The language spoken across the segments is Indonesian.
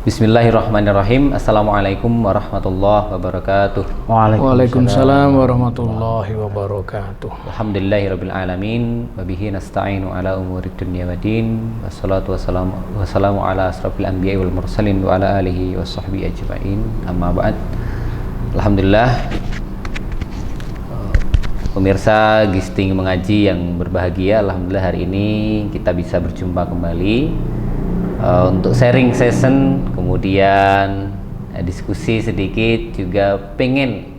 Bismillahirrahmanirrahim. Assalamualaikum warahmatullahi wabarakatuh. Waalaikumsalam warahmatullahi wabarakatuh. Alhamdulillahirabbil alamin wa bihi nasta'inu ala umurid dunya waddin. Wassalatu wassalamu ala asrofil anbiya'i wal mursalin wa ala alihi washabbihi ajmain. Amma ba'd. Alhamdulillah, pemirsa Gisting Mengaji yang berbahagia, alhamdulillah hari ini kita bisa berjumpa kembali untuk sharing session, kemudian diskusi sedikit, juga pengen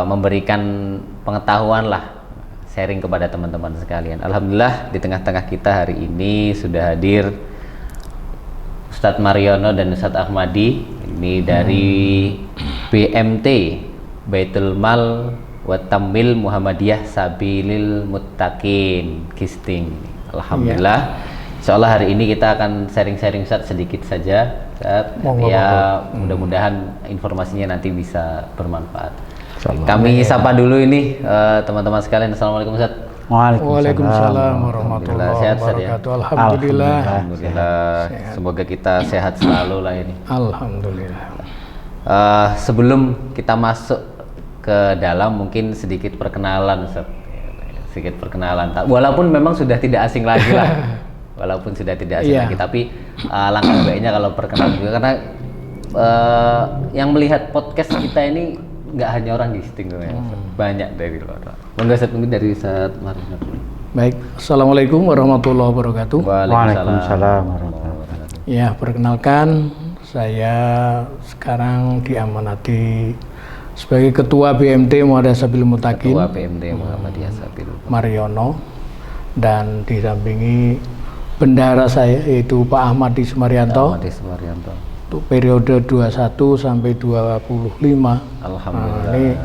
memberikan pengetahuan lah, sharing kepada teman-teman sekalian. Alhamdulillah di tengah-tengah kita hari ini sudah hadir Ustadz Mariono dan Ustadz Ahmadi, ini dari BMT Baitul Mal wa Tamwil Muhammadiyah Sabilil Muttaqin Gisting. Alhamdulillah. Insyaallah hari ini kita akan sharing-sharing Ustadz sedikit saja, Ustadz. Mudah-mudahan informasinya nanti bisa bermanfaat. Kami sapa dulu ini teman-teman sekalian. Assalamualaikum Ustadz. Waalaikumsalam warahmatullahi wabarakatuh. Alhamdulillah. Semoga kita sehat selalu lah ini. Alhamdulillah. Sebelum kita masuk ke dalam, mungkin sedikit perkenalan Ustadz. Sedikit perkenalan. Walaupun memang sudah tidak asing lagi lah. Walaupun sudah tidak asing lagi, tapi langkah baiknya kalau perkenalan juga, karena yang melihat podcast kita ini nggak hanya orang Gisting, banyak dari luar. Monggo Ustaz, mungkin dari Ustaz Mariono. Baik, assalamualaikum warahmatullahi wabarakatuh. Waalaikumsalam warahmatullahi wabarakatuh. Ya, perkenalkan, saya sekarang diamanati sebagai Ketua BMT Muhammadiyah Sabilil Muttaqin. Ketua BMT Muhammadiyah Sabilil Muttaqin Mariono, dan didampingi bendahara saya yaitu Pak Ahmadi Sumaryanto. Untuk periode 21 sampai 25. Alhamdulillah. Ini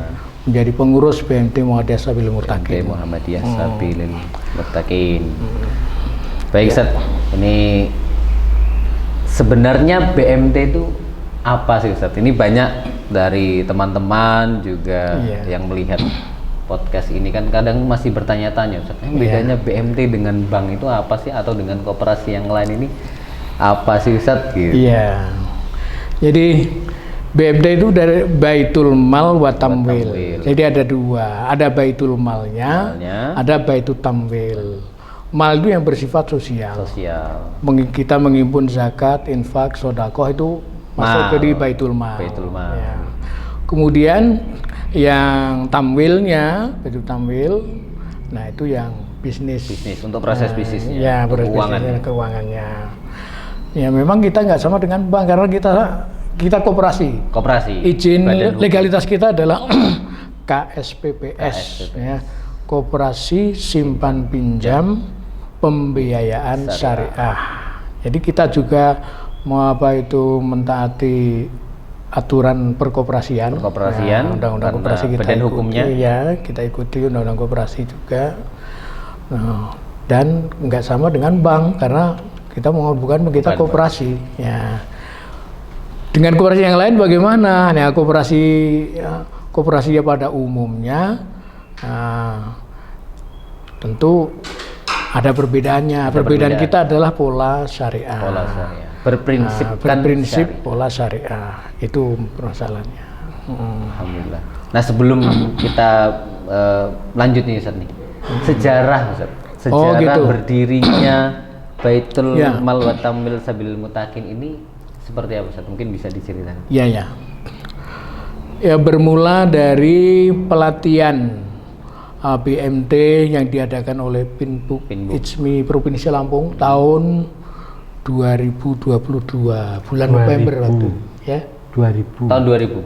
menjadi pengurus BMT Muhammadiyah Sabilil Muttaqin. BMT Muhammadiyah Sabilil Muttaqin. Baik Ustaz, ini sebenarnya BMT itu apa sih Ustaz? Ini banyak dari teman-teman juga yang melihat podcast ini kan kadang masih bertanya-tanya, Ustaz, bedanya BMT dengan bank itu apa sih, atau dengan koperasi yang lain ini apa sih Ustaz? Gitu. Iya. Jadi BMT itu dari Baitul Mal wa Tamwil. Jadi ada dua, ada Baitul Malnya, ada Baitul Tamwil. Mal itu yang bersifat sosial. Kita menghimpun zakat, infak, sedekah itu masuk ke di Baitul Mal. Ya. Kemudian yang tamwilnya, Baitul Tamwil, nah itu yang bisnis untuk proses bisnisnya, ya, keuangannya. Ya memang kita nggak sama dengan bank karena kita koperasi. Izin legalitas kita adalah KSPPS. Ya, Koperasi Simpan Pinjam Pembiayaan Syariah. Jadi kita juga mentaati aturan perkoperasian, undang-undang koperasi kita ikuti, hukumnya. Ya, kita ikuti undang-undang koperasi juga. Dan nggak sama dengan bank karena kita kita koperasi. Ya. Dengan koperasi yang lain bagaimana? Nah, koperasinya pada umumnya tentu ada perbedaannya. Perbedaan kita adalah pola syariah. Berprinsip pola syariah, itu permasalahannya. Alhamdulillah. Nah, sebelum kita lanjut nih Ustaz nih, sejarah Ustaz, berdirinya Baitul Mal wa Tamwil Sabilil Muttaqin ini seperti apa Ustaz? Mungkin bisa diceritakan. Ya, bermula dari pelatihan BMT yang diadakan oleh Pinbuk Ijmi Provinsi Lampung tahun 2022 bulan November waktu ya. 2000. Tahun 2000.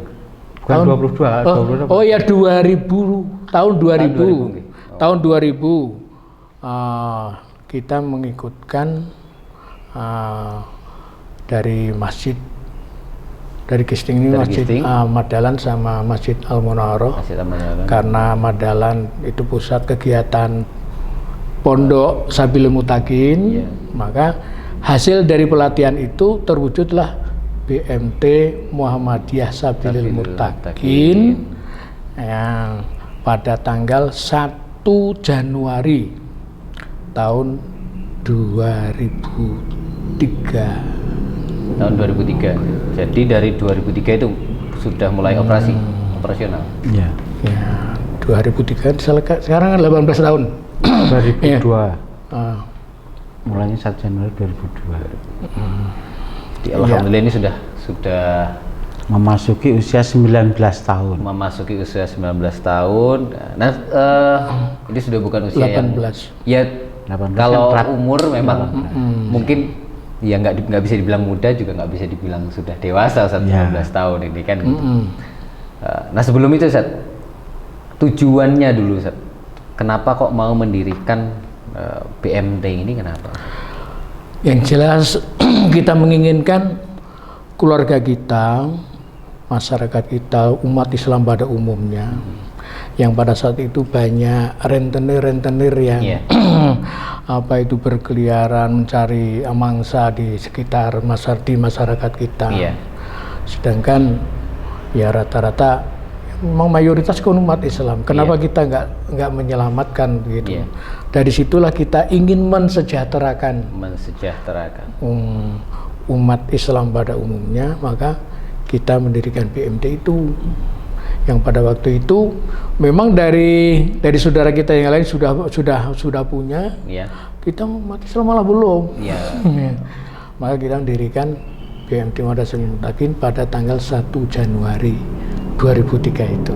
Bukan 22. Oh ya 2000, tahun 2000. Tahun 2000 kita mengikutkan dari masjid, dari Gisting ini Masjid Madalan sama Masjid Al-Munawwarah. Karena Madalan itu pusat kegiatan Pondok Sabilil Muttaqin, maka hasil dari pelatihan itu terwujudlah BMT Muhammadiyah Sabilil Muttaqin yang pada tanggal 1 Januari tahun 2003. Tahun 2003. Jadi dari 2003 itu sudah mulai operasional. Ya. Ya, 2003 sekarang kan 18 tahun. 2002. Ah. Mulainya 1 Januari 2002. Jadi alhamdulillah ini sudah Memasuki usia 19 tahun. memasuki usia 19 tahun. Nah, ini sudah bukan usia 18. yang 18 kalau kan umur memang mungkin ya nggak bisa dibilang muda, juga nggak bisa dibilang sudah dewasa saat 19 tahun ini kan gitu. Nah, sebelum itu Ustaz, tujuannya dulu Ustaz, kenapa kok mau mendirikan BMT ini, kenapa? Yang jelas kita menginginkan keluarga kita, masyarakat kita, umat Islam pada umumnya, yang pada saat itu banyak rentenir yang apa itu berkeliaran mencari mangsa di sekitar masyarakat kita. Sedangkan ya rata-rata memang mayoritas kan umat Islam. Kenapa kita nggak menyelamatkan begitu? Dari situlah kita ingin mensejahterakan umat Islam pada umumnya, maka kita mendirikan BMT itu. Yang pada waktu itu memang dari saudara kita yang lain sudah punya, kita umat Islam malah belum. Maka kita mendirikan BMT Madrasatul Muttaqin pada tanggal 1 Januari 2003 itu.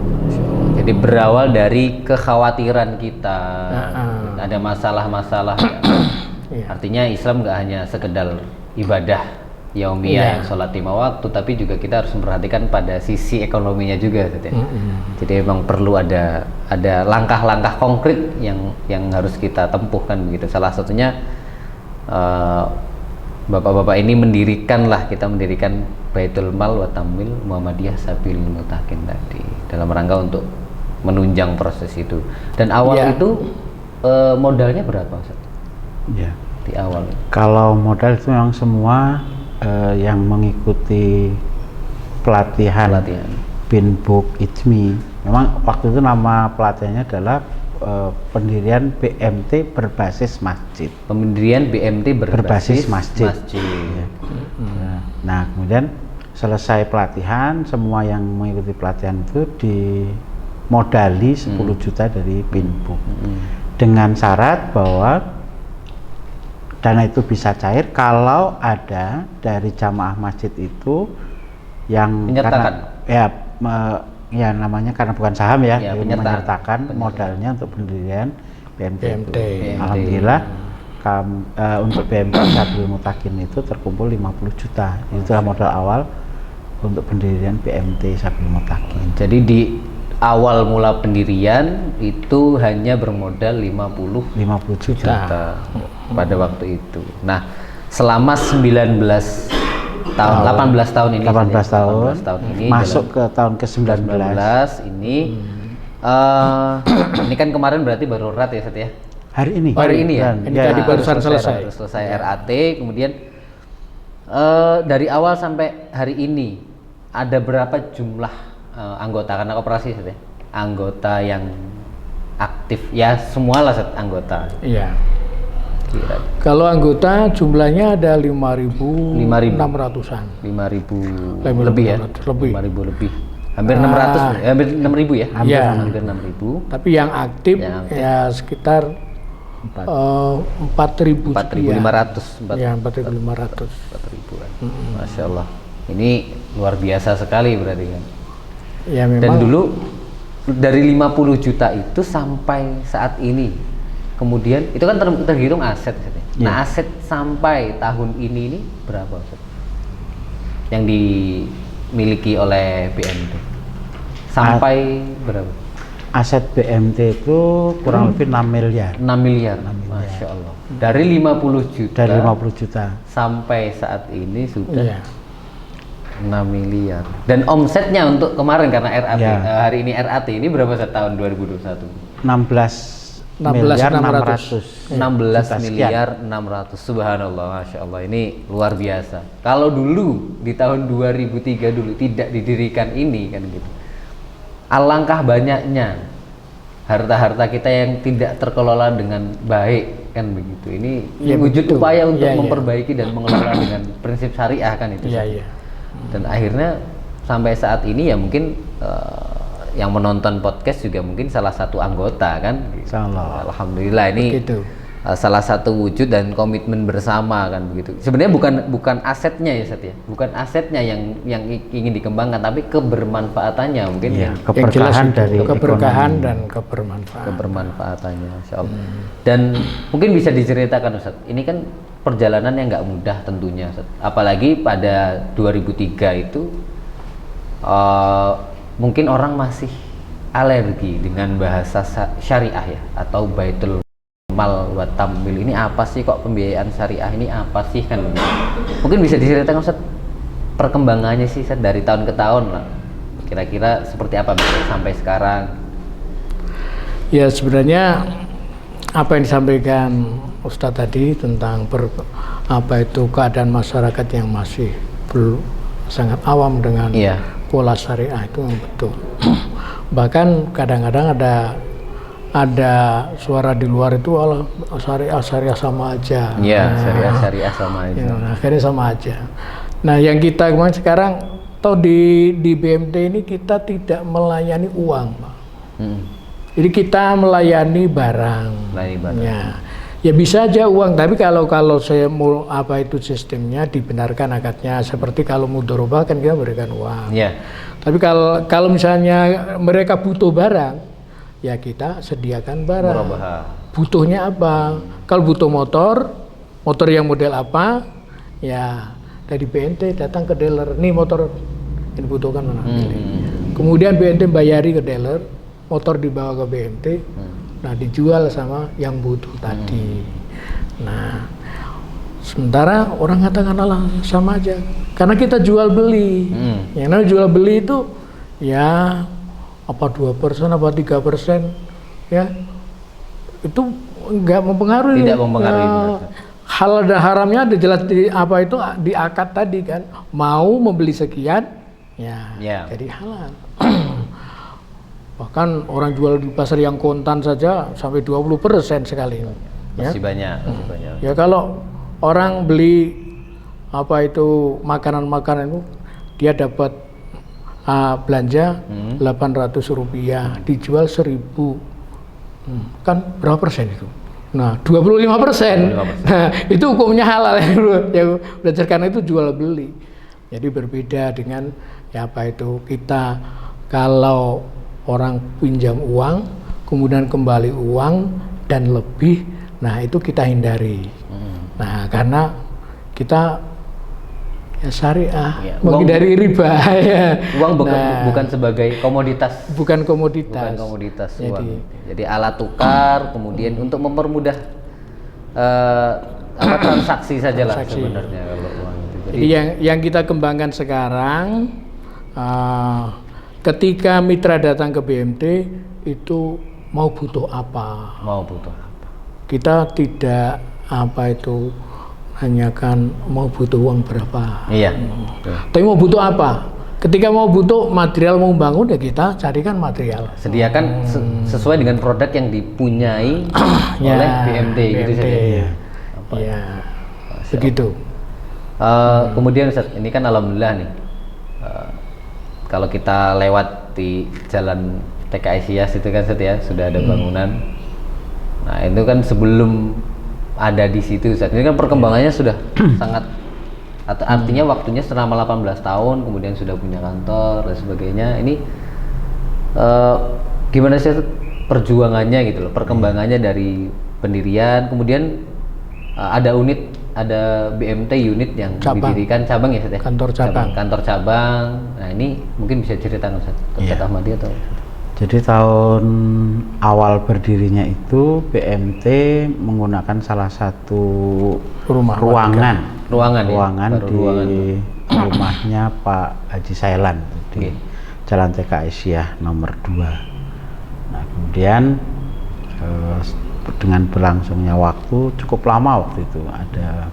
Jadi berawal dari kekhawatiran kita, ada masalah-masalah. Artinya Islam nggak hanya sekedar ibadah yaumiyah yang sholat 5 waktu, tapi juga kita harus memperhatikan pada sisi ekonominya juga. Jadi memang perlu ada langkah-langkah konkret yang harus kita tempuhkan begitu. Salah satunya bapak-bapak ini mendirikan Baitul Mal wa Tamwil Muhammadiyah Sabilul Muttaqin tadi, dalam rangka untuk menunjang proses itu. Dan awal itu modalnya berapa Ustaz? Di awal. Kalau modal itu memang semua yang mengikuti pelatihan Pinbook Ijmi, memang waktu itu nama pelatihannya adalah pendirian BMT berbasis masjid. Pendirian BMT berbasis masjid. Nah, kemudian selesai pelatihan, semua yang mengikuti pelatihan itu dimodali 10 juta dari Pinbook dengan syarat bahwa dana itu bisa cair kalau ada dari jamaah masjid itu yang menyertakan, namanya karena bukan saham menyertakan modalnya untuk pendirian BMT. Alhamdulillah untuk BMT Sabilul Muttaqin itu terkumpul 50 juta. Itulah modal awal untuk pendirian BMT Sabilul Muttaqin. Jadi di awal mula pendirian itu hanya bermodal 50 juta pada waktu itu. Nah, selama 18 tahun ini masuk ke tahun ke-19 ini ini kan kemarin berarti baru RAT ya Ustaz ya? Hari ini ya? Ini tadi barusan selesai RAT. Kemudian dari awal sampai hari ini ada berapa jumlah anggota, karena operasi Ustaz ya? Anggota yang aktif ya, semualah anggota. Iya. Kalau anggota jumlahnya ada 5.600-an. 5.000 lebih ya? 5.000 lebih. Hampir 600, hampir 6.000 ya? Hampir 6.000. Tapi yang aktif ya sekitar 4.500. Ya, 4.500. 4.000-an. Masya Allah. Ini luar biasa sekali berarti kan? Ya, memang. Dan dulu dari 50 juta itu sampai saat ini, kemudian itu kan terhitung aset. Nah, aset sampai tahun ini berapa Ustaz? Yang dimiliki oleh BMT sampai berapa? Aset BMT itu kurang lebih 6 miliar. 6 miliar. Masya Allah. Dari 50 juta sampai saat ini sudah 6 miliar. Dan omsetnya untuk kemarin karena RAT hari ini RAT ini berapa tahun 2021? 16 miliar 600. 16 miliar 600. Subhanallah, Masya Allah, ini luar biasa. Kalau dulu di tahun 2003 dulu tidak didirikan ini kan gitu, alangkah banyaknya harta-harta kita yang tidak terkelola dengan baik kan begitu. Ini Ya, wujud betul. upaya untuk Ya, ya. memperbaiki dan mengelola dengan prinsip syariah kan itu. Iya, Ustaz. iya. Dan akhirnya sampai saat ini ya mungkin yang menonton podcast juga mungkin salah satu anggota kan. Insyaallah. Alhamdulillah ini Begitu. salah satu wujud dan komitmen bersama kan begitu. Sebenarnya bukan asetnya ya Ustaz ya. Bukan asetnya yang ingin dikembangkan tapi kebermanfaatannya mungkin Iya, yang Yang jelas keberkahan itu, dari keberkahan ekonomi. dan kebermanfaatan. kebermanfaatannya Masya Allah. Dan mungkin bisa diceritakan Ustaz, ini kan perjalanan yang nggak mudah tentunya Ustaz. Apalagi pada 2003 itu mungkin orang masih alergi dengan bahasa syariah ya, atau baitul mal wa tamwil. Ini apa sih, kok pembiayaan syariah ini apa sih kan? Mungkin bisa diceritakan Ustaz perkembangannya sih Ustaz, dari tahun ke tahun lah. Kira-kira seperti apa sampai sekarang? Ya sebenarnya apa yang disampaikan Ustadz tadi tentang apa itu keadaan masyarakat yang masih belum sangat awam dengan Iya. pola syariah itu yang betul. Bahkan kadang-kadang ada suara di luar itu syariah sama aja. Iya, syariah sama aja. Ya, akhirnya sama aja. Nah, yang kita kemarin sekarang di BMT ini kita tidak melayani uang, Pak. Jadi kita melayani barang. Ya bisa aja uang, tapi kalau saya mau apa itu sistemnya dibenarkan akadnya, seperti kalau mudharabah kan kita berikan uang. Iya. Tapi kalau misalnya mereka butuh barang, ya kita sediakan barang. Murabahah. Butuhnya apa? Kalau butuh motor yang model apa? Ya dari BNT datang ke dealer, nih motor yang dibutuhkan mana? Kemudian BNT bayari ke dealer, motor dibawa ke BNT, nah dijual sama yang butuh tadi. Nah, sementara orang katakan Allah sama aja, karena kita jual beli. Yang namanya jual beli itu ya apa 2% apa 3% ya itu nggak mempengaruhi. Tidak mempengaruhi. Halal dan haramnya ada jelas di apa itu di akad tadi kan, mau membeli sekian ya. Jadi halal. Bahkan orang jual di pasar yang kontan saja sampai 20% sekali. Masih banyak. Ya kalau orang beli apa itu makanan itu dia dapat belanja 800 rupiah, dijual 1000, kan berapa persen itu? Nah 25%. Nah itu hukumnya halal yang berdasarkan itu jual beli. Jadi berbeda dengan ya apa itu kita kalau orang pinjam uang, kemudian kembali uang dan lebih, nah itu kita hindari. Nah karena kita ya syariah, menghindari riba. Ya. Uang bukan sebagai komoditas. Bukan komoditas. Uang. Jadi alat tukar, kemudian untuk mempermudah transaksi saja lah sebenarnya kalau uang itu. Jadi yang kita kembangkan sekarang. Ketika mitra datang ke BMT itu mau butuh apa? Kita tidak apa itu nanyakan mau butuh uang berapa. Iya. Tapi mau butuh apa? Ketika mau butuh material mau bangun ya kita carikan material. Sediakan sesuai dengan produk yang dipunyai oleh BMT gitu saja. Iya. Begitu. Kemudian Ustaz, ini kan alhamdulillah nih. Kalau kita lewat di jalan TKI Sias itu kan sudah ada bangunan. Nah itu kan sebelum ada di situ Ustaz, ini kan perkembangannya sudah sangat, artinya waktunya selama 18 tahun, kemudian sudah punya kantor dan sebagainya. Ini gimana sih perjuangannya gitu loh, perkembangannya dari pendirian, kemudian ada BMT unit yang didirikan cabang ya Ustaz ya? Kantor cabang. Nah ini mungkin bisa ceritakan Ustaz terkait Ahmadiyah atau? Jadi tahun awal berdirinya itu BMT menggunakan salah satu ruangan di rumahnya Pak Haji Sailan di Jalan TKI Siah nomor 2. Nah kemudian dengan berlangsungnya waktu cukup lama waktu itu, ada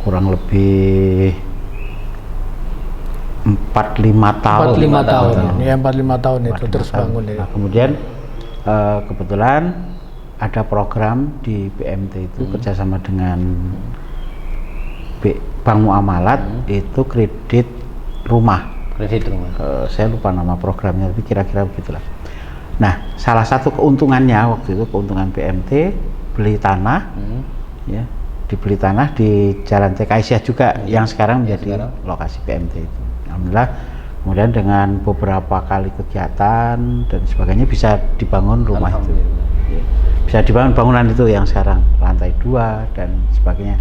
kurang lebih 4-5 tahun. 45 tahun itu terus bangun. Nah, kemudian kebetulan ada program di BMT itu kerjasama dengan Bank Muamalat, itu kredit rumah. Kredit rumah. Saya lupa nama programnya, tapi kira-kira begitulah. Nah, salah satu keuntungannya waktu itu, keuntungan BMT, beli tanah, ya, dibeli tanah di Jalan TK Aisyah juga, yang sekarang menjadi lokasi BMT itu. Alhamdulillah, kemudian dengan beberapa kali kegiatan dan sebagainya bisa dibangun rumah itu. Ya, bisa dibangun bangunan itu yang sekarang lantai 2 dan sebagainya.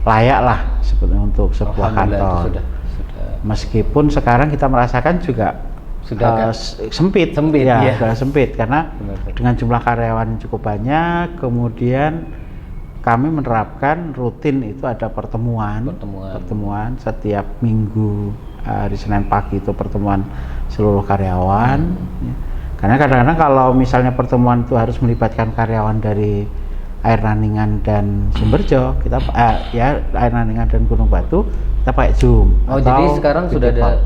Layak lah sebetulnya untuk sebuah kantor. Sudah. Meskipun sekarang kita merasakan juga sudah sempit ya, sudah sempit karena dengan jumlah karyawan cukup banyak, kemudian kami menerapkan rutin itu ada pertemuan setiap minggu, hari Senin pagi itu pertemuan seluruh karyawan. Ya. Karena kadang-kadang kalau misalnya pertemuan itu harus melibatkan karyawan dari Air Naningan dan Sumberjo, kita Air Naningan dan Gunung Batu, kita pakai Zoom. Oh, jadi sekarang sudah ada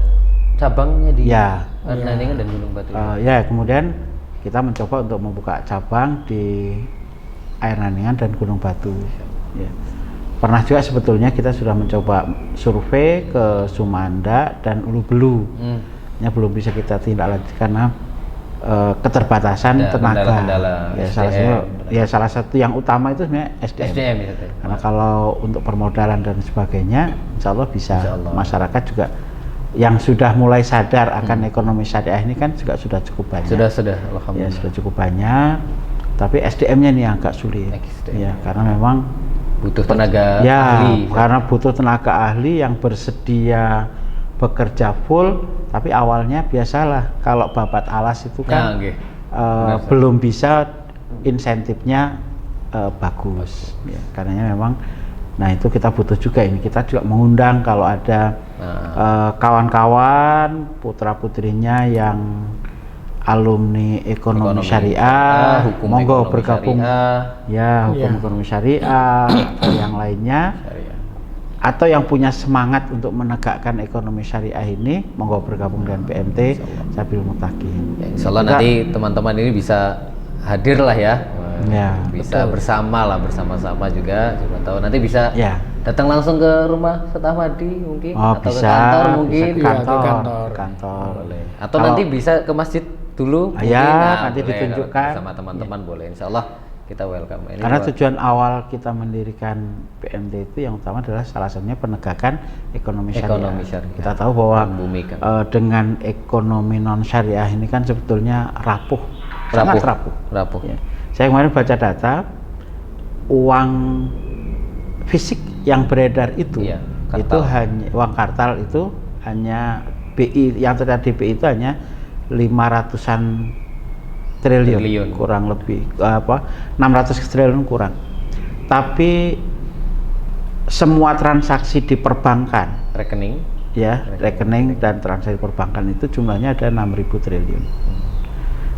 cabangnya di Air Naningan dan Gunung Batu. Ya, kemudian kita mencoba untuk membuka cabang di Air Naningan dan Gunung Batu. Ya. Pernah juga sebetulnya kita sudah mencoba survei ke Sumanda dan Ulu Belu. Ya, belum bisa kita tindak lanjut karena keterbatasan tenaga. Salah satu yang utama itu sebenarnya SDM. Karena kalau untuk permodalan dan sebagainya, insya Allah bisa. Masyarakat juga yang sudah mulai sadar akan ekonomi syariah ini kan juga sudah cukup banyak. Sudah, alhamdulillah. Ya, sudah cukup banyak. Tapi SDM-nya ini agak sulit. Ya, karena memang butuh tenaga ahli. Karena butuh tenaga ahli yang bersedia bekerja full, tapi awalnya biasalah kalau babat alas itu kan belum bisa insentifnya bagus. Ya, karenanya memang, nah itu kita butuh juga ini. Kita juga mengundang kalau ada kawan-kawan putra putrinya yang alumni ekonomi syariah, monggo bergabung hukum ekonomi syariah atau yang lainnya. Atau yang punya semangat untuk menegakkan ekonomi syariah ini, monggo bergabung dengan BMT Sabil Muttaqin. Insya Allah nanti teman-teman ini bisa hadir lah ya, bisa bersama-sama juga. Siapa tahu nanti bisa datang langsung ke rumah Ustaz Ahmadi mungkin, atau bisa, ke kantor mungkin, bisa kantor. Boleh. Atau nanti bisa ke masjid dulu, nanti ditunjukkan sama teman-teman boleh. Insya Allah kita welcome. Karena tujuan awal kita mendirikan BMT itu yang utama adalah salah satunya penegakan ekonomi syariah. Kita tahu bahwa dengan ekonomi non syariah ini kan sebetulnya sangat rapuh. Ya. Saya kemarin baca data, uang fisik yang beredar itu, uang kartal itu hanya BI, yang terdapat di BI itu hanya 500-an triliun kurang lebih, 600 triliun kurang. Tapi semua transaksi di perbankan, rekening dan transaksi perbankan itu jumlahnya ada 6.000 triliun.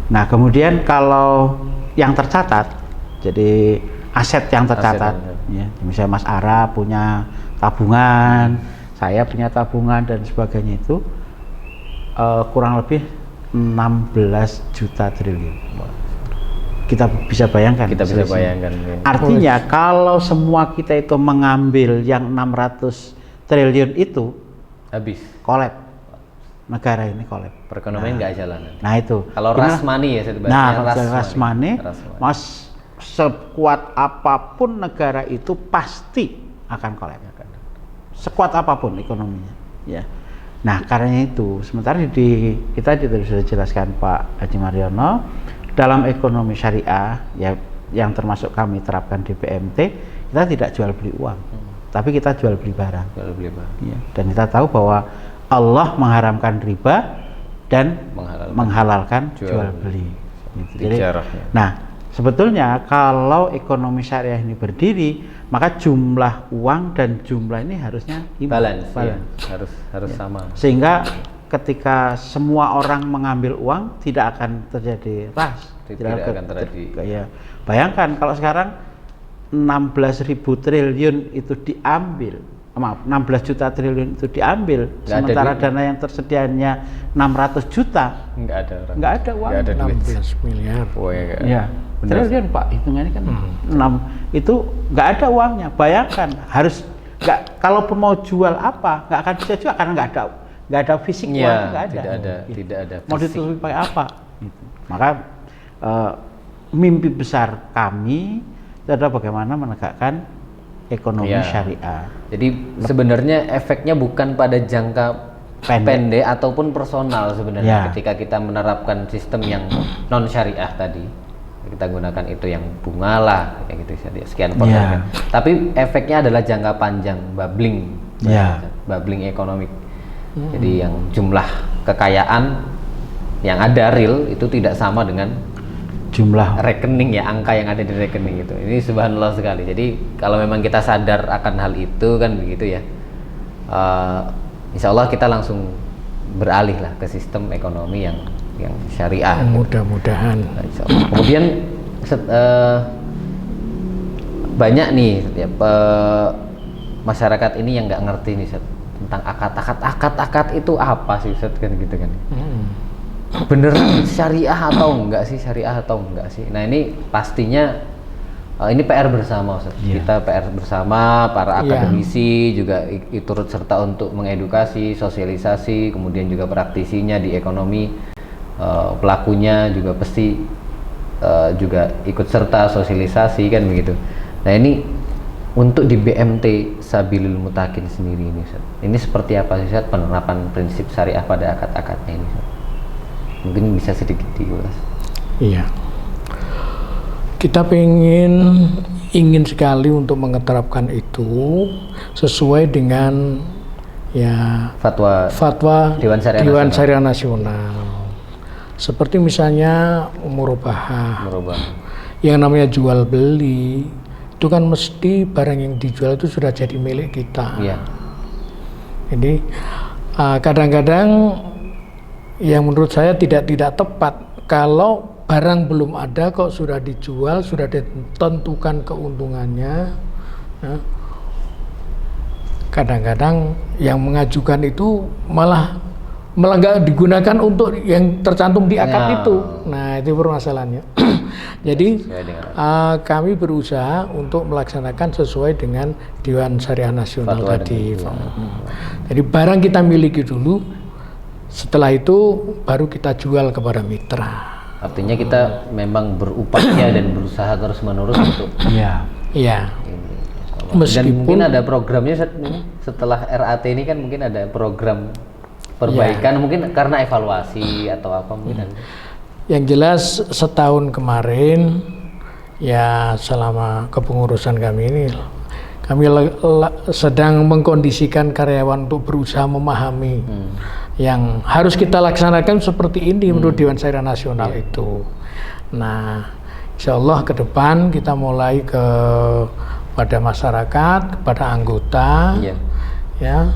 Nah, kemudian kalau yang tercatat, jadi aset yang tercatat, misalnya Mas Ara punya tabungan, saya punya tabungan dan sebagainya, itu kurang lebih 16 juta triliun. Kita bisa bayangkan. Artinya kalau semua kita itu mengambil yang 600 triliun itu, habis, kolab. Negara ini kolab. Perekonomian nggak jalan. Nah itu. Kalau ras money ya, ras money, mas, sekuat apapun negara itu pasti akan kolab. Sekuat apapun ekonominya. Ya. Nah, karena itu, sementara kita sudah jelaskan Pak Haji Mariono, dalam ekonomi syariah ya, yang termasuk kami terapkan di BMT, kita tidak jual beli uang, tapi kita jual beli barang. Ya. Dan kita tahu bahwa Allah mengharamkan riba dan menghalalkan jual beli. Gitu. Jadi, nah, sebetulnya kalau ekonomi syariah ini berdiri, maka jumlah uang dan jumlah ini harusnya balance. Harus sama. Sehingga ketika semua orang mengambil uang, tidak akan terjadi ras. Tidak akan terjadi. Ya. Bayangkan kalau sekarang 16.000 triliun itu diambil, maaf 16 juta triliun itu diambil, Nggak sementara ada dana yang tersedianya 600 juta, nggak ada orang. nggak ada uang. Nggak ada duit. 16 miliar. Oh, ya, Ya, benar. triliun Pak, hitungannya kan 6 itu nggak ada uangnya. Bayangkan harus nggak, kalaupun mau jual apa nggak akan bisa jual karena nggak ada fisik Iya, uang, nggak ada. Gitu. tidak ada Mau fisik. ditutupi pakai apa? Gitu. Maka mimpi besar kami itu adalah bagaimana menegakkan ekonomi Iya. syariah. Jadi sebenarnya efeknya bukan pada jangka pendek ataupun personal sebenarnya, Ya. ketika kita menerapkan sistem yang non syariah tadi, kita gunakan itu yang bunga lah kayak gitu, sekian persen. Ya. Tapi efeknya adalah jangka panjang, bubbling, Ya. bubbling ekonomik. Jadi yang jumlah kekayaan yang ada real itu tidak sama dengan Jumlah rekening ya, angka yang ada di rekening itu. Ini subhanallah sekali. Jadi kalau memang kita sadar akan hal itu kan begitu ya, insya Allah kita langsung beralih lah ke sistem ekonomi yang syariah. Mudah-mudahan. Insya Allah. Kemudian banyak nih ya, masyarakat ini yang nggak ngerti nih Ustaz, tentang akad itu apa sih Ustaz, kan gitu kan. Bener syariah atau enggak sih? Nah ini pastinya ini PR bersama Ustaz. Iya. Kita PR bersama, para akademisi juga turut serta untuk mengedukasi, sosialisasi, kemudian juga praktisinya di ekonomi, pelakunya juga pasti juga ikut serta sosialisasi kan begitu. Nah ini untuk di BMT Sabilil Mutakin sendiri ini Ustaz, ini seperti apa sih Ustaz penerapan prinsip syariah pada akad-akadnya ini Ustaz? Mungkin bisa sedikit diulas. Iya. Kita ingin sekali untuk mengeterapkan itu sesuai dengan ya fatwa Dewan Syariah Nasional. Seperti misalnya murabahah. Yang namanya jual beli itu kan mesti barang yang dijual itu sudah jadi milik kita. Iya. Jadi kadang-kadang yang menurut saya tidak tepat kalau barang belum ada kok sudah dijual, sudah ditentukan keuntungannya. Nah, kadang-kadang yang mengajukan itu malah nggak digunakan untuk yang tercantum di akad itu. Nah itu permasalahannya. Jadi kami berusaha untuk melaksanakan sesuai dengan Dewan Syariah Nasional tadi. Jadi barang kita miliki dulu. Setelah itu baru kita jual kepada mitra. Artinya kita memang berupaya dan berusaha terus-menerus untuk Iya. Dan mungkin ada programnya setelah RAT ini kan mungkin ada program perbaikan mungkin karena evaluasi atau apa mungkin. Yang jelas setahun kemarin ya selama kepengurusan kami ini kami sedang mengkondisikan karyawan untuk berusaha memahami yang harus kita laksanakan seperti ini menurut Dewan Syariah Nasional itu. Nah, insya Allah ke depan kita mulai pada masyarakat, kepada anggota, ya,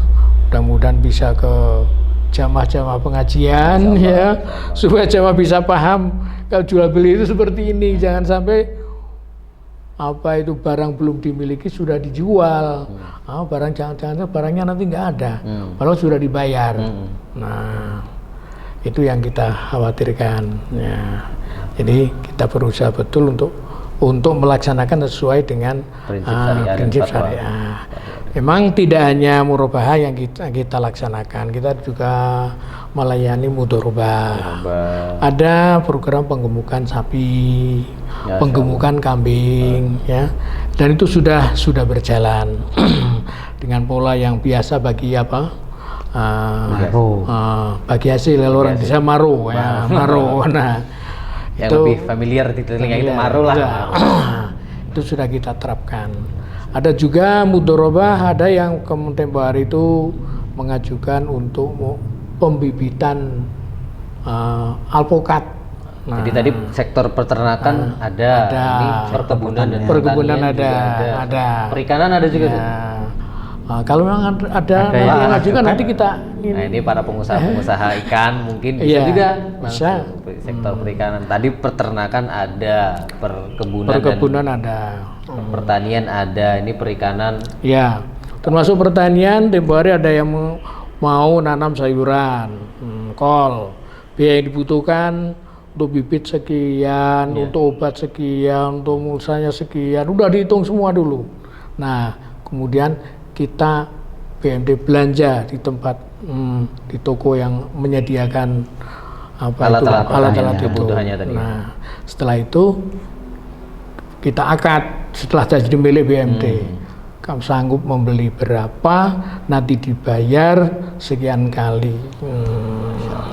mudah-mudahan bisa ke jamaah-jamaah pengajian, ya, supaya jamaah bisa paham kalau jual beli itu seperti ini, jangan sampai apa itu barang belum dimiliki sudah dijual, barang jangan-jangan barangnya nanti nggak ada, padahal sudah dibayar. Nah, itu yang kita khawatirkan. Ya. Jadi kita berusaha betul untuk melaksanakan sesuai dengan prinsip syariah. Memang tidak hanya murabahah yang kita laksanakan, kita juga melayani mudharabah. Ada program penggemukan sapi, penggemukan kambing, ya, dan itu sudah berjalan dengan pola yang biasa bagi bagi hasil orang bisa maro. Nah, yang lebih familiar di telinga itu maro lah. Itu sudah kita terapkan. Ada juga mudharabah, ada yang tempo hari itu mengajukan untuk pembibitan alpukat. Nah, jadi tadi sektor peternakan ada. Ini perkebunan dan perkebunan ada. Perikanan ada juga. Ya. Kalau memang ada nanti yang ngajukan nanti kita Nah ini para pengusaha ikan mungkin bisa Iya, juga bisa. langsung sektor perikanan. Tadi peternakan ada, perkebunan ada. pertanian ada, ini perikanan. Ya, termasuk pertanian, tempo hari ada yang mau nanam sayuran, kol, biaya yang dibutuhkan untuk bibit sekian, untuk obat sekian, untuk mulsanya sekian, udah dihitung semua dulu. Nah, kemudian kita BMD belanja di tempat di toko yang menyediakan alat-alat itu. Kebutuhannya tadi. Nah, setelah itu kita akad setelah jadi milik BMD. Kamu sanggup membeli berapa, nanti dibayar sekian kali.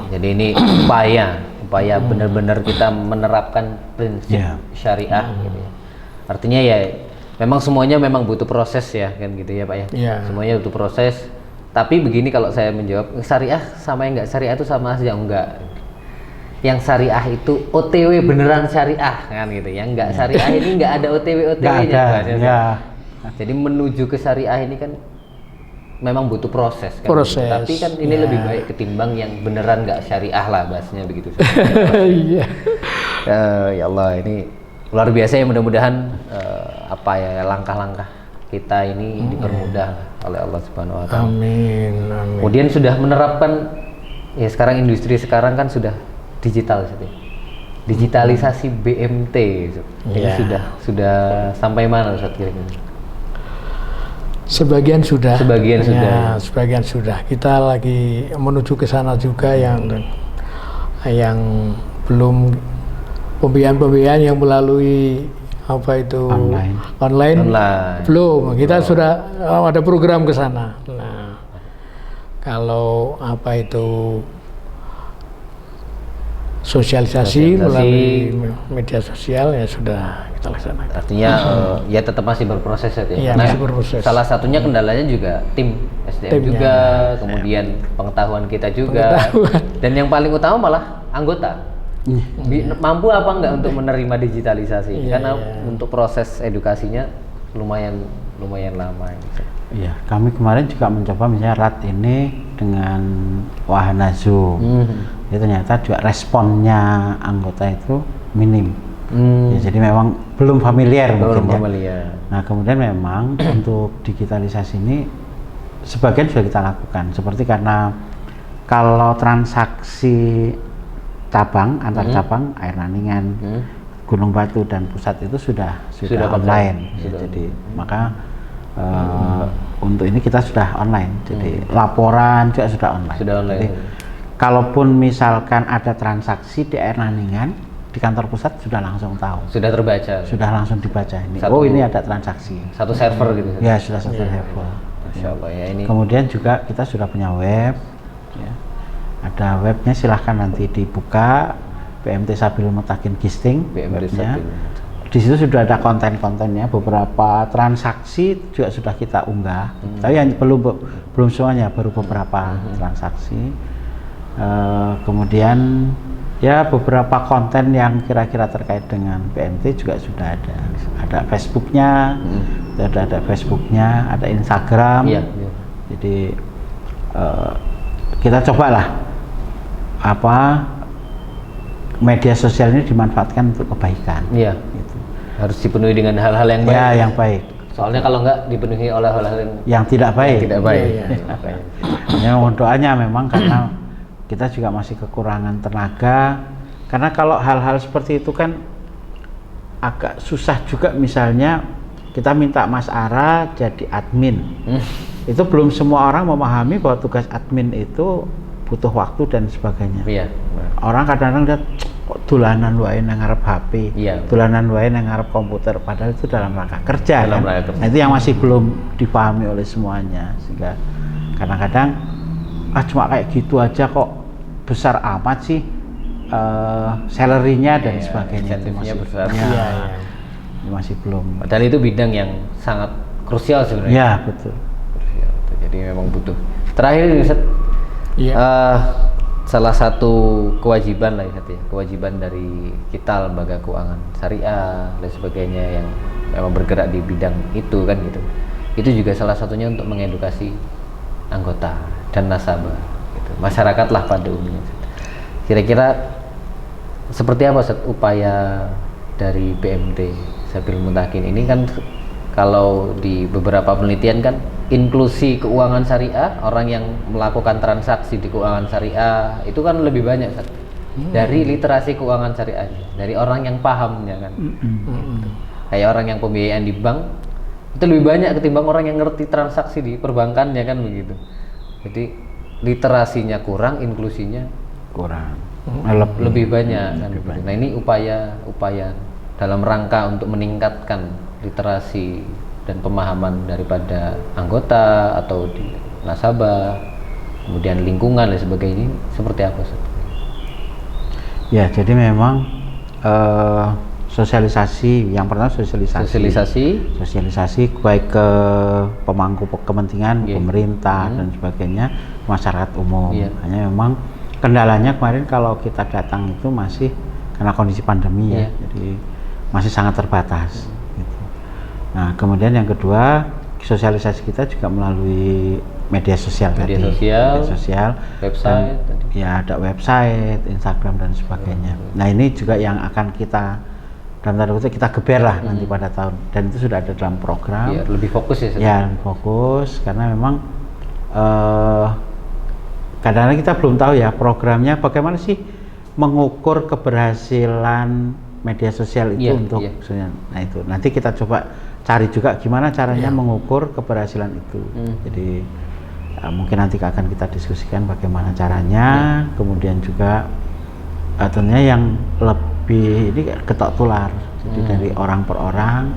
Jadi ini upaya benar-benar kita menerapkan prinsip syariah gitu ya. Artinya ya memang semuanya memang butuh proses ya kan gitu ya Pak ya. Semuanya butuh proses. Tapi begini kalau saya menjawab, syariah sama yang nggak syariah itu sama aja enggak. Yang syariah itu OTW beneran syariah kan gitu. Yang nggak syariah ini nggak ada OTW-nya. Jadi menuju ke syariah ini kan memang butuh proses kan. Proses. Tapi kan ini lebih baik ketimbang yang beneran nggak syariah lah bahasnya begitu. Iya. Ya Allah ini luar biasa ya, mudah-mudahan langkah-langkah kita ini dipermudah oleh Allah Subhanahu wa taala. Amin. Kemudian sudah menerapkan ya sekarang industri sekarang kan sudah digital gitu. Digitalisasi BMT gitu. Ini sudah sampai mana Ustaz kira-kira? Sebagian sudah. Sebagian sudah. Kita lagi menuju ke sana juga yang belum pembiayaan yang melalui online. Belum. Kita sudah ada program ke sana. Nah, kalau sosialisasi melalui media sosial ya sudah kita laksanakan. Artinya ya tetap masih berproses ya. Iya, masih berproses. Salah satunya kendalanya juga tim SDM juga, kemudian pengetahuan kita juga. Dan yang paling utama malah anggota. Mampu apa enggak untuk menerima digitalisasi? Karena untuk proses edukasinya lumayan lama. Iya, kami kemarin juga mencoba misalnya RAT ini dengan wahana Zoom. Ya, ternyata juga responnya anggota itu minim. Ya, jadi memang belum familiar mungkin ya. Nah, kemudian memang untuk digitalisasi ini sebagian sudah kita lakukan. Seperti karena kalau transaksi cabang antar cabang air Naningan, Gunung Batu dan pusat itu sudah online. Ya, jadi maka untuk ini kita sudah online. Jadi laporan juga sudah online. Jadi, kalaupun misalkan ada transaksi di air Naningan, di kantor pusat sudah langsung tahu. Sudah terbaca. Sudah langsung dibaca ini. Ini ada transaksi. Satu server gitu. Ya, sudah satu server. Masya Allah ya ini. Kemudian juga kita sudah punya web. Ya. Ada webnya, silahkan nanti dibuka BMT Sabil Mutakin Gisting webnya. Di situ sudah ada konten-kontennya, beberapa transaksi juga sudah kita unggah. Tapi yang belum semuanya, baru beberapa transaksi. Kemudian ya beberapa konten yang kira-kira terkait dengan BMT juga sudah ada Facebooknya, ada Facebooknya, ada Instagram. Jadi kita cobalah media sosial ini dimanfaatkan untuk kebaikan. Iya. Gitu. Harus dipenuhi dengan hal-hal yang baik. Ya, yang baik. Soalnya kalau enggak dipenuhi oleh hal-hal yang tidak baik. Ya, mohon doanya memang karena kita juga masih kekurangan tenaga. Karena kalau hal-hal seperti itu kan agak susah juga, misalnya kita minta Mas Ara jadi admin. Itu belum semua orang memahami bahwa tugas admin itu butuh waktu dan sebagainya. Iya. Orang kadang-kadang lihat kok dolanan wae nang ngarep HP, dolanan wae nang ngarep komputer, padahal itu dalam rangka kerja. Nah, itu yang masih belum dipahami oleh semuanya, sehingga kadang-kadang cuma kayak gitu aja kok besar amat sih salary-nya dan sebagainya. Insentifnya besar. Masih belum. Padahal itu bidang yang sangat krusial sebenarnya. Iya, betul. Krusial. Jadi memang butuh. Terakhir Ustaz, salah satu kewajiban lah ya, kewajiban dari kita lembaga keuangan syariah dan sebagainya yang memang bergerak di bidang itu kan gitu. itu juga salah satunya untuk mengedukasi anggota dan nasabah gitu. Masyarakat lah pada umumnya. Kira-kira seperti apa Ustaz, upaya dari BMT Sabil Muntakin ini? Kan kalau di beberapa penelitian kan inklusi keuangan syariah, orang yang melakukan transaksi di keuangan syariah itu kan lebih banyak Ustaz, dari literasi keuangan syariahnya, dari orang yang pahamnya kan. Kayak orang yang pembiayaan di bank itu lebih banyak ketimbang orang yang ngerti transaksi di perbankannya kan begitu. Jadi literasinya kurang, inklusinya kurang, lebih banyak kan begitu. Nah ini upaya dalam rangka untuk meningkatkan literasi dan pemahaman daripada anggota atau di nasabah, kemudian lingkungan dan sebagainya, seperti apa Ustaz? Ya, jadi memang sosialisasi, yang pertama sosialisasi baik ke pemangku kepentingan, pemerintah dan sebagainya, masyarakat umum. Hanya memang kendalanya kemarin kalau kita datang itu masih karena kondisi pandemi ya, jadi masih sangat terbatas gitu. Nah kemudian yang kedua, sosialisasi kita juga melalui media sosial, website, ya ada website, Instagram dan sebagainya. Nah ini juga yang akan kita dalam tanda kutip kita geber lah nanti pada tahun, dan itu sudah ada dalam program. Ya, lebih fokus ya. Ya, fokus karena memang kadang-kadang kita belum tahu ya programnya bagaimana sih mengukur keberhasilan media sosial itu nah itu nanti kita coba cari juga gimana caranya mengukur keberhasilan itu. Jadi mungkin nanti akan kita diskusikan bagaimana caranya. Kemudian juga tentunya yang lebih ini ketok tular, jadi dari orang per orang,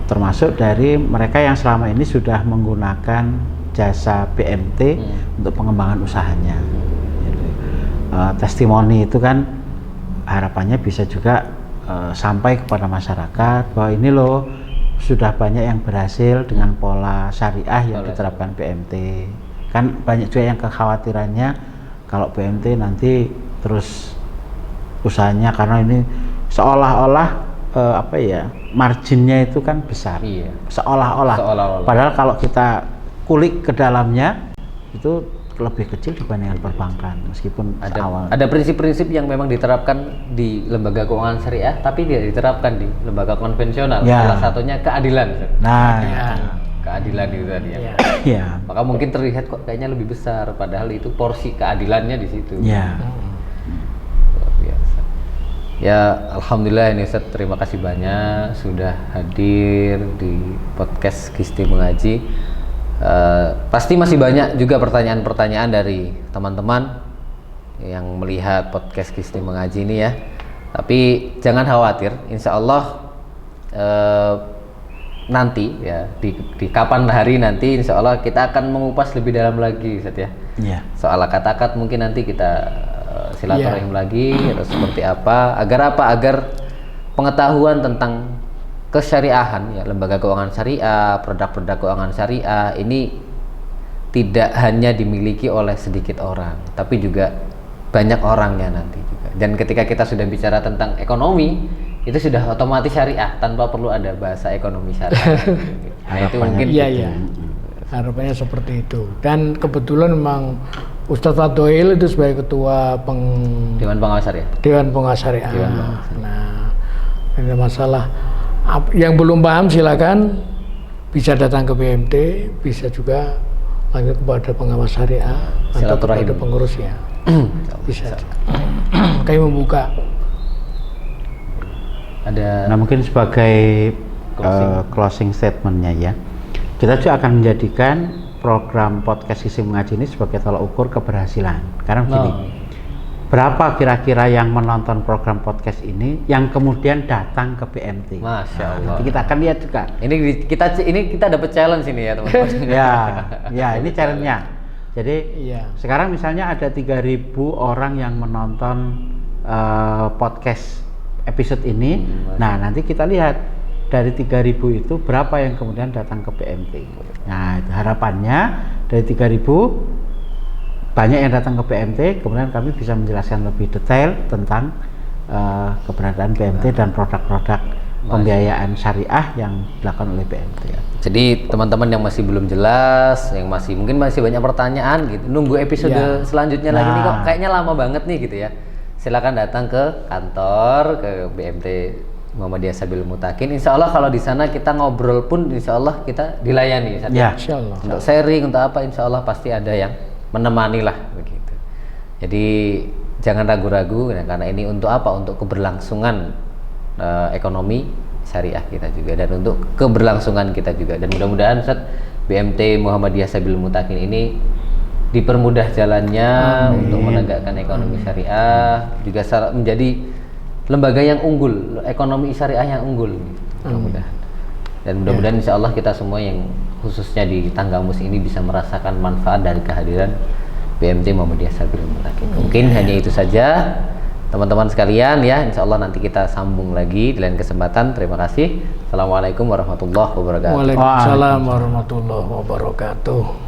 termasuk dari mereka yang selama ini sudah menggunakan jasa BMT untuk pengembangan usahanya. Jadi, testimoni itu kan harapannya bisa juga sampai kepada masyarakat bahwa ini loh sudah banyak yang berhasil dengan pola syariah yang diterapkan BMT. Kan banyak juga yang kekhawatirannya kalau BMT nanti terus usahanya, karena ini seolah-olah marginnya itu kan besar, seolah-olah. Padahal kalau kita kulik ke dalamnya itu lebih kecil dibandingkan perbankan, meskipun ada prinsip-prinsip yang memang diterapkan di lembaga keuangan syariah tapi tidak diterapkan di lembaga konvensional. Salah satunya keadilan. Keadilan itu tadi ya. Maka mungkin terlihat kok kayaknya lebih besar, padahal itu porsi keadilannya di situ. Ya, alhamdulillah ini Ustaz, terima kasih banyak sudah hadir di podcast Kisti Mengaji. Pasti masih banyak juga pertanyaan-pertanyaan dari teman-teman yang melihat podcast Kisti Mengaji ini ya. Tapi jangan khawatir, insya Allah nanti ya di kapan hari nanti insya Allah kita akan mengupas lebih dalam lagi Ustaz ya. Soal kata-kata mungkin nanti kita silaturahim lagi atau seperti apa, agar pengetahuan tentang kesyariahan ya, lembaga keuangan syariah, produk-produk keuangan syariah ini tidak hanya dimiliki oleh sedikit orang, tapi juga banyak orangnya nanti juga. Dan ketika kita sudah bicara tentang ekonomi, itu sudah otomatis syariah tanpa perlu ada bahasa ekonomi syariah. Nah, itu mungkin harapannya seperti itu. Dan kebetulan memang Ustadz Fadhoil itu sebagai ketua Dewan Pengawas Syariah. Nah, ini masalah yang belum paham silakan bisa datang ke BMT, bisa juga lanjut kepada pengawas syariah atau kepada pengurusnya. Bisa. Kami membuka. Nah mungkin sebagai closing statementnya ya, kita juga akan menjadikan program podcast Kisti Mengaji ini sebagai tolak ukur keberhasilan. Karena begini, berapa kira-kira yang menonton program podcast ini yang kemudian datang ke BMT? Masya Allah. Nanti kita akan lihat juga. Ini kita dapat challenge ini ya teman-teman. ya ini challenge-nya. Jadi sekarang misalnya ada 3.000 orang yang menonton podcast episode ini. Nah nanti kita lihat dari 3.000 itu berapa yang kemudian datang ke BMT. Nah harapannya dari 3.000 banyak yang datang ke BMT, kemudian kami bisa menjelaskan lebih detail tentang keberadaan BMT dan produk-produk pembiayaan syariah yang dilakukan oleh BMT. Jadi teman-teman yang masih belum jelas, yang mungkin masih banyak pertanyaan gitu, nunggu episode selanjutnya lagi nih kok kayaknya lama banget nih gitu ya. Silakan datang ke kantor, ke BMT Muhammadiyah Sabilul Mutakin. Insya Allah kalau di sana kita ngobrol pun insya Allah kita dilayani. Insya Allah. Untuk sharing, untuk apa insya Allah pasti ada yang menemani lah begitu. Jadi jangan ragu-ragu karena ini untuk apa? Untuk keberlangsungan ekonomi syariah kita juga dan untuk keberlangsungan kita juga, dan mudah-mudahan Ustaz BMT Muhammadiyah Sabilul Mutakin ini dipermudah jalannya untuk menegakkan ekonomi syariah, juga menjadi lembaga yang unggul, ekonomi syariah yang unggul, mudah-mudahan. Dan mudah-mudahan insya Allah kita semua yang khususnya di Tanggamus ini bisa merasakan manfaat dari kehadiran BMT Muhammadiyah Sabilul Mutakin. Mungkin hanya itu saja teman-teman sekalian ya, insya Allah nanti kita sambung lagi di lain kesempatan. Terima kasih. Assalamualaikum warahmatullahi wabarakatuh. Waalaikumsalam warahmatullahi wabarakatuh.